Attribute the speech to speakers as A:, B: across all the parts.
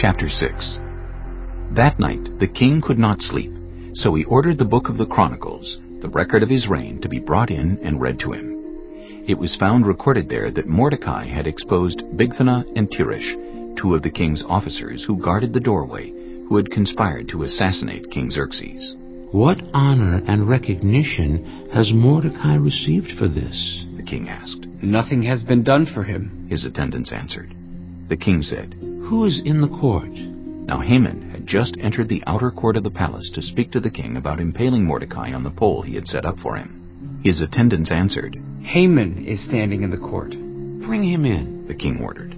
A: Chapter 6. That night the king could not sleep, so he ordered the book of the Chronicles, the record of his reign, to be brought in and read to him. It was found recorded there that Mordecai had exposed Bigthana and Teresh, two of the king's officers who guarded the doorway, who had conspired to assassinate King Xerxes.
B: "What honor and recognition has Mordecai received for this?"
A: the king asked.
C: "Nothing has been done for him,"
A: his attendants answered. The king said,
B: "Who is in the court?"
A: Now Haman had just entered the outer court of the palace to speak to the king about impaling Mordecai on the pole he had set up for him. His attendants answered,
C: "Haman is standing in the court."
B: "Bring him in,"
A: the king ordered.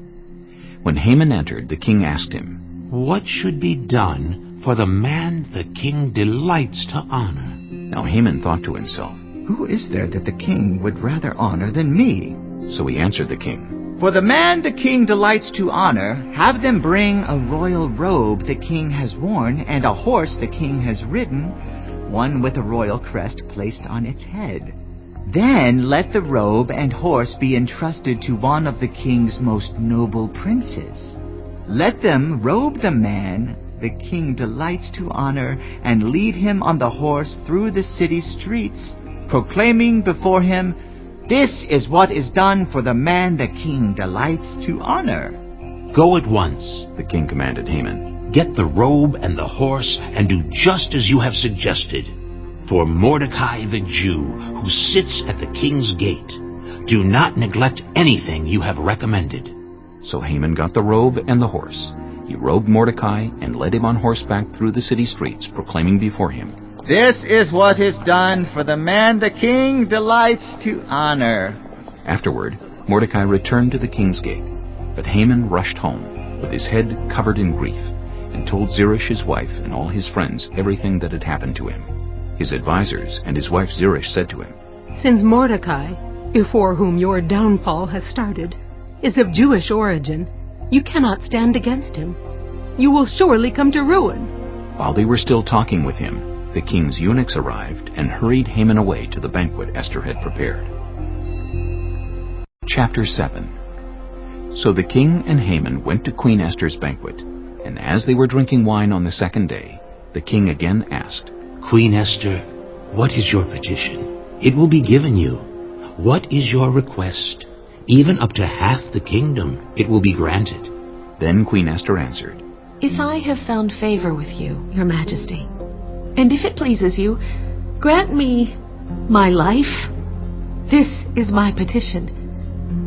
A: When Haman entered, the king asked him,
B: "What should be done for the man the king delights to honor?"
A: Now Haman thought to himself,
D: "Who is there that the king would rather honor than me?"
A: So he answered the king,
D: "For the man the king delights to honor, have them bring a royal robe the king has worn, and a horse the king has ridden, one with a royal crest placed on its head. Then let the robe and horse be entrusted to one of the king's most noble princes. Let them robe the man the king delights to honor, and lead him on the horse through the city streets, proclaiming before him, 'This is what is done for the man the king delights to honor.'"
B: "Go at once,"
A: the king commanded Haman.
B: "Get the robe and the horse, and do just as you have suggested. For Mordecai the Jew, who sits at the king's gate, do not neglect anything you have recommended."
A: So Haman got the robe and the horse. He robed Mordecai and led him on horseback through the city streets, proclaiming before him,
D: "This is what is done for the man the king delights to honor."
A: Afterward, Mordecai returned to the king's gate, but Haman rushed home, with his head covered in grief, and told Zeresh his wife and all his friends everything that had happened to him. His advisers and his wife Zeresh said to him,
E: "Since Mordecai, before whom your downfall has started, is of Jewish origin, you cannot stand against him. You will surely come to ruin."
A: While they were still talking with him, the king's eunuchs arrived and hurried Haman away to the banquet Esther had prepared. Chapter 7. So the king and Haman went to Queen Esther's banquet, and as they were drinking wine on the second day, the king again asked,
B: "Queen Esther, what is your petition? It will be given you. What is your request? Even up to half the kingdom, it will be granted."
A: Then Queen Esther answered,
F: "If I have found favor with you, your majesty, and if it pleases you, grant me my life. This is my petition.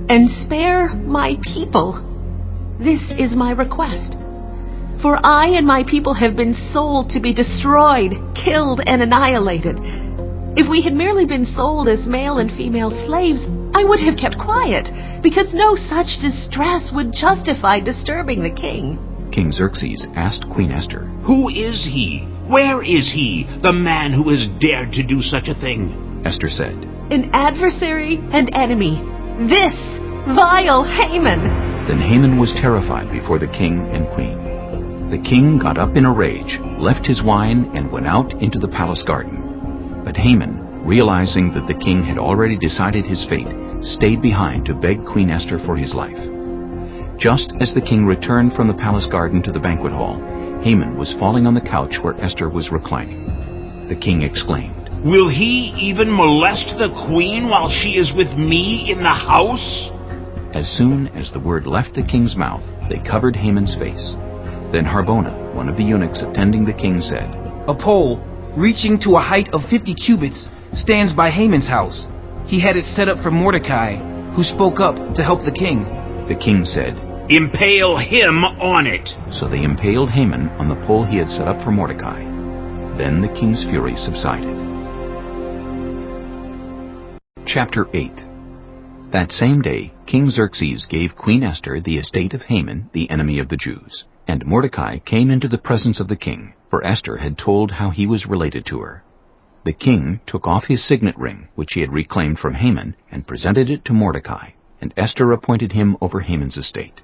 F: And spare my people. This is my request. For I and my people have been sold to be destroyed, killed, and annihilated. If we had merely been sold as male and female slaves, I would have kept quiet, because no such distress would justify disturbing the king."
A: King Xerxes asked Queen Esther,
B: "Who is he? Where is he, the man who has dared to do such a thing?"
A: Esther said,
F: "An adversary and enemy. This vile Haman."
A: Then Haman was terrified before the king and queen. The king got up in a rage, left his wine, and went out into the palace garden. But Haman, realizing that the king had already decided his fate, stayed behind to beg Queen Esther for his life. Just as the king returned from the palace garden to the banquet hall, Haman was falling on the couch where Esther was reclining. The king exclaimed,
B: "Will he even molest the queen while she is with me in the house?"
A: As soon as the word left the king's mouth, they covered Haman's face. Then Harbona, one of the eunuchs attending the king, said,
C: "A pole, reaching to a height of 50 cubits, stands by Haman's house. He had it set up for Mordecai, who spoke up to help the king."
A: The king said,
B: "Impale him on it."
A: So they impaled Haman on the pole he had set up for Mordecai. Then the king's fury subsided. Chapter 8. That same day, King Xerxes gave Queen Esther the estate of Haman, the enemy of the Jews. And Mordecai came into the presence of the king, for Esther had told how he was related to her. The king took off his signet ring, which he had reclaimed from Haman, and presented it to Mordecai, and Esther appointed him over Haman's estate.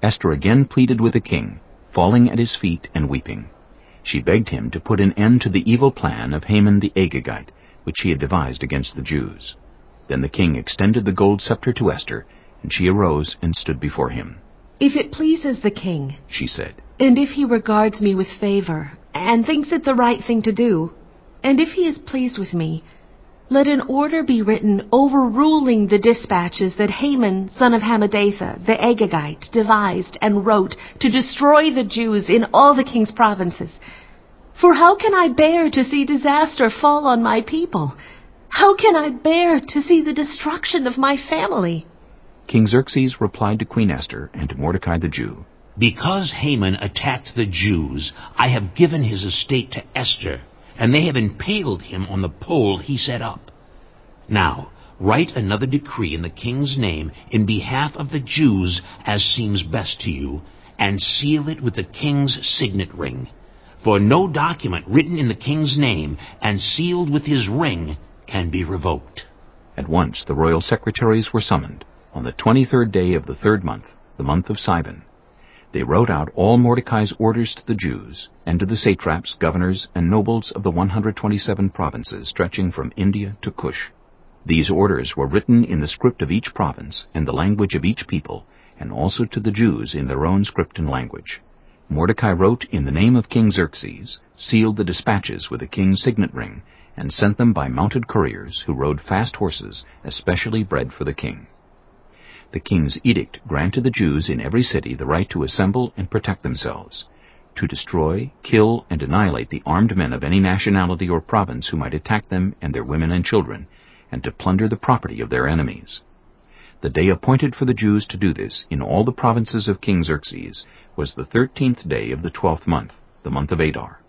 A: Esther again pleaded with the king, falling at his feet and weeping. She begged him to put an end to the evil plan of Haman the Agagite, which he had devised against the Jews. Then the king extended the gold scepter to Esther, and she arose and stood before him.
F: "If it pleases the king,"
A: she said,
F: "and if he regards me with favor, and thinks it the right thing to do, and if he is pleased with me, let an order be written overruling the dispatches that Haman, son of Hammedatha, the Agagite, devised and wrote to destroy the Jews in all the king's provinces. For how can I bear to see disaster fall on my people? How can I bear to see the destruction of my family?"
A: King Xerxes replied to Queen Esther and to Mordecai the Jew,
B: "Because Haman attacked the Jews, I have given his estate to Esther, and they have impaled him on the pole he set up. Now, write another decree in the king's name in behalf of the Jews as seems best to you, and seal it with the king's signet ring. For no document written in the king's name and sealed with his ring can be revoked."
A: At once the royal secretaries were summoned, on the 23rd day of the 3rd month, the month of Sivan. They wrote out all Mordecai's orders to the Jews, and to the satraps, governors, and nobles of the 127 provinces stretching from India to Cush. These orders were written in the script of each province and the language of each people, and also to the Jews in their own script and language. Mordecai wrote in the name of King Xerxes, sealed the dispatches with the king's signet ring, and sent them by mounted couriers who rode fast horses, especially bred for the king. The king's edict granted the Jews in every city the right to assemble and protect themselves, to destroy, kill, and annihilate the armed men of any nationality or province who might attack them and their women and children, and to plunder the property of their enemies. The day appointed for the Jews to do this in all the provinces of King Xerxes was the 13th day of the 12th month, the month of Adar.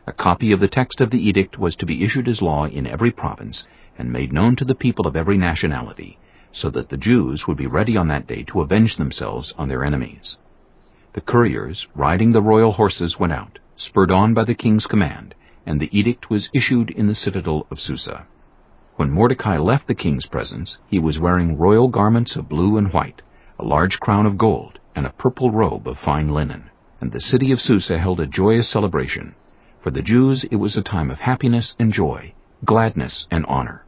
A: A copy of the text of the edict was to be issued as law in every province and made known to the people of every nationality, so that the Jews would be ready on that day to avenge themselves on their enemies. The couriers, riding the royal horses, went out, spurred on by the king's command, and the edict was issued in the citadel of Susa. When Mordecai left the king's presence, he was wearing royal garments of blue and white, a large crown of gold, and a purple robe of fine linen. And the city of Susa held a joyous celebration. For the Jews it was a time of happiness and joy, gladness and honor.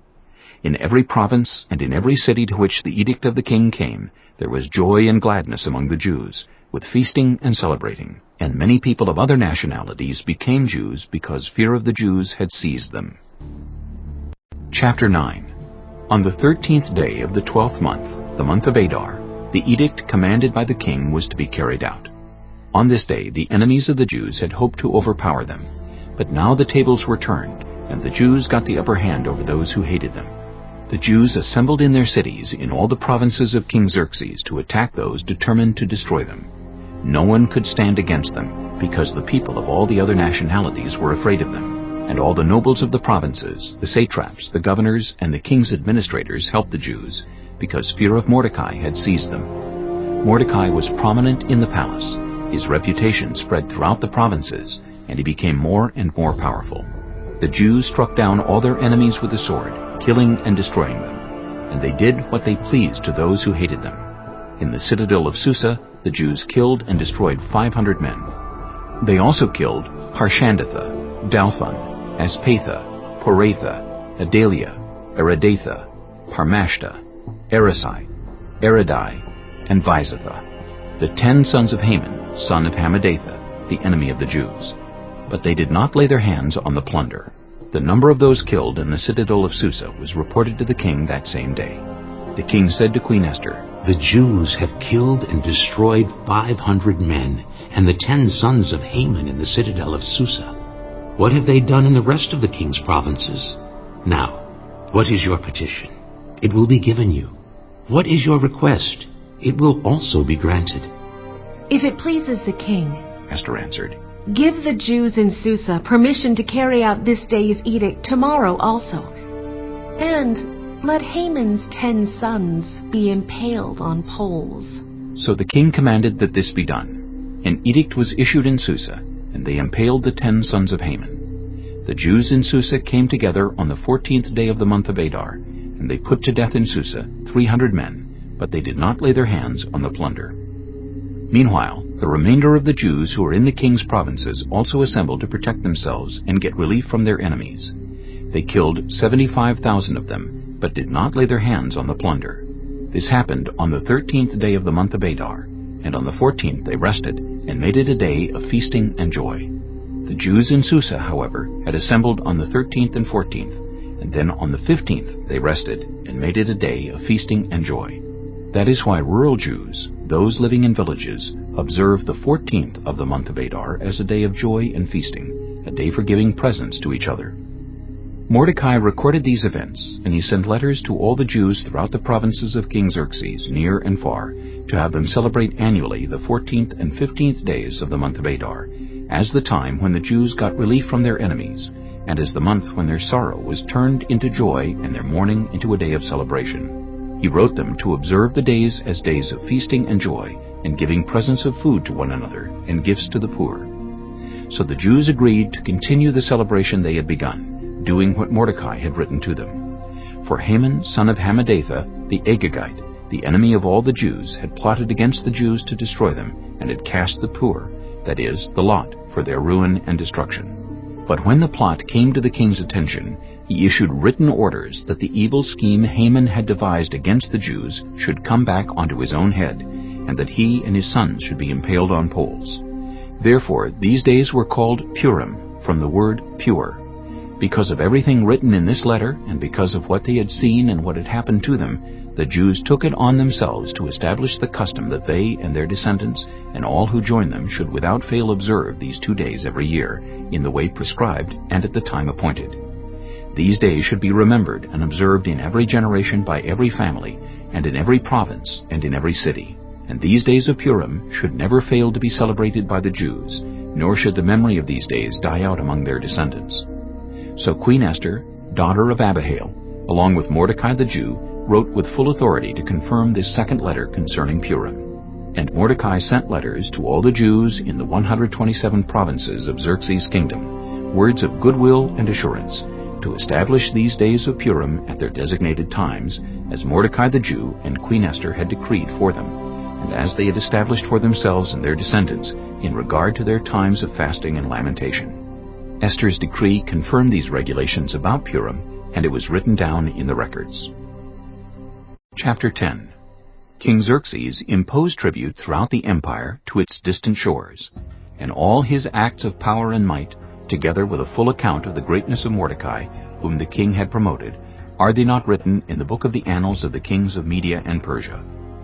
A: In every province and in every city to which the edict of the king came, there was joy and gladness among the Jews, with feasting and celebrating. And many people of other nationalities became Jews because fear of the Jews had seized them. Chapter 9. On the 13th day of the 12th month, the month of Adar, the edict commanded by the king was to be carried out. On this day the enemies of the Jews had hoped to overpower them, but now the tables were turned, and the Jews got the upper hand over those who hated them. The Jews assembled in their cities in all the provinces of King Xerxes to attack those determined to destroy them. No one could stand against them, because the people of all the other nationalities were afraid of them. And all the nobles of the provinces, the satraps, the governors, and the king's administrators helped the Jews, because fear of Mordecai had seized them. Mordecai was prominent in the palace. His reputation spread throughout the provinces, and he became more and more powerful. The Jews struck down all their enemies with the sword, killing and destroying them, and they did what they pleased to those who hated them. In the citadel of Susa, the Jews killed and destroyed 500 men. They also killed Harshandatha, Dalphon, Aspatha, Poratha, Adalia, Aridatha, Parmashta, Erisai, Eridai, and Vizatha, the 10 sons of Haman, son of Hammedatha, the enemy of the Jews. But they did not lay their hands on the plunder. The number of those killed in the citadel of Susa was reported to the king that same day. The king said to Queen Esther,
B: "The Jews have killed and destroyed 500 men, and the 10 sons of Haman in the citadel of Susa. What have they done in the rest of the king's provinces? Now, what is your petition? It will be given you. What is your request? It will also be granted."
F: "If it pleases the king,"
A: Esther answered,
F: "give the Jews in Susa permission to carry out this day's edict tomorrow also. And let Haman's 10 sons be impaled on poles."
A: So the king commanded that this be done. An edict was issued in Susa, and they impaled the 10 sons of Haman. The Jews in Susa came together on the 14th day of the month of Adar, and they put to death in Susa 300 men, but they did not lay their hands on the plunder. Meanwhile, the remainder of the Jews who were in the king's provinces also assembled to protect themselves and get relief from their enemies. They killed 75,000 of them, but did not lay their hands on the plunder. This happened on the 13th day of the month of Adar, and on the 14th they rested, and made it a day of feasting and joy. The Jews in Susa, however, had assembled on the 13th and 14th, and then on the 15th they rested, and made it a day of feasting and joy. That is why rural Jews, those living in villages, observe the 14th of the month of Adar as a day of joy and feasting, a day for giving presents to each other. Mordecai recorded these events, and he sent letters to all the Jews throughout the provinces of King Xerxes, near and far, to have them celebrate annually the 14th and 15th days of the month of Adar, as the time when the Jews got relief from their enemies, and as the month when their sorrow was turned into joy and their mourning into a day of celebration. He wrote them to observe the days as days of feasting and joy, and giving presents of food to one another, and gifts to the poor. So the Jews agreed to continue the celebration they had begun, doing what Mordecai had written to them. For Haman, son of Hammedatha, the Agagite, the enemy of all the Jews, had plotted against the Jews to destroy them, and had cast the poor, that is, the lot, for their ruin and destruction. But when the plot came to the king's attention, he issued written orders that the evil scheme Haman had devised against the Jews should come back onto his own head, and that he and his sons should be impaled on poles. Therefore these days were called Purim, from the word pure. Because of everything written in this letter, and because of what they had seen and what had happened to them, the Jews took it on themselves to establish the custom that they and their descendants and all who join them should without fail observe these 2 days every year, in the way prescribed and at the time appointed. These days should be remembered and observed in every generation by every family, and in every province and in every city. And these days of Purim should never fail to be celebrated by the Jews, nor should the memory of these days die out among their descendants. So Queen Esther, daughter of Abihail, along with Mordecai the Jew, wrote with full authority to confirm this second letter concerning Purim. And Mordecai sent letters to all the Jews in the 127 provinces of Xerxes' kingdom, words of goodwill and assurance, to establish these days of Purim at their designated times, as Mordecai the Jew and Queen Esther had decreed for them, and as they had established for themselves and their descendants in regard to their times of fasting and lamentation. Esther's decree confirmed these regulations about Purim, and it was written down in the records. Chapter 10. King Xerxes imposed tribute throughout the empire to its distant shores, and all his acts of power and might, together with a full account of the greatness of Mordecai, whom the king had promoted, are they not written in the book of the annals of the kings of Media and Persia?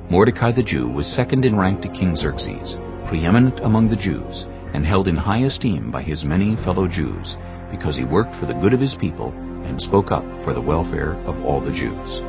A: Mordecai the Jew was second in rank to King Xerxes, preeminent among the Jews, and held in high esteem by his many fellow Jews, because he worked for the good of his people and spoke up for the welfare of all the Jews.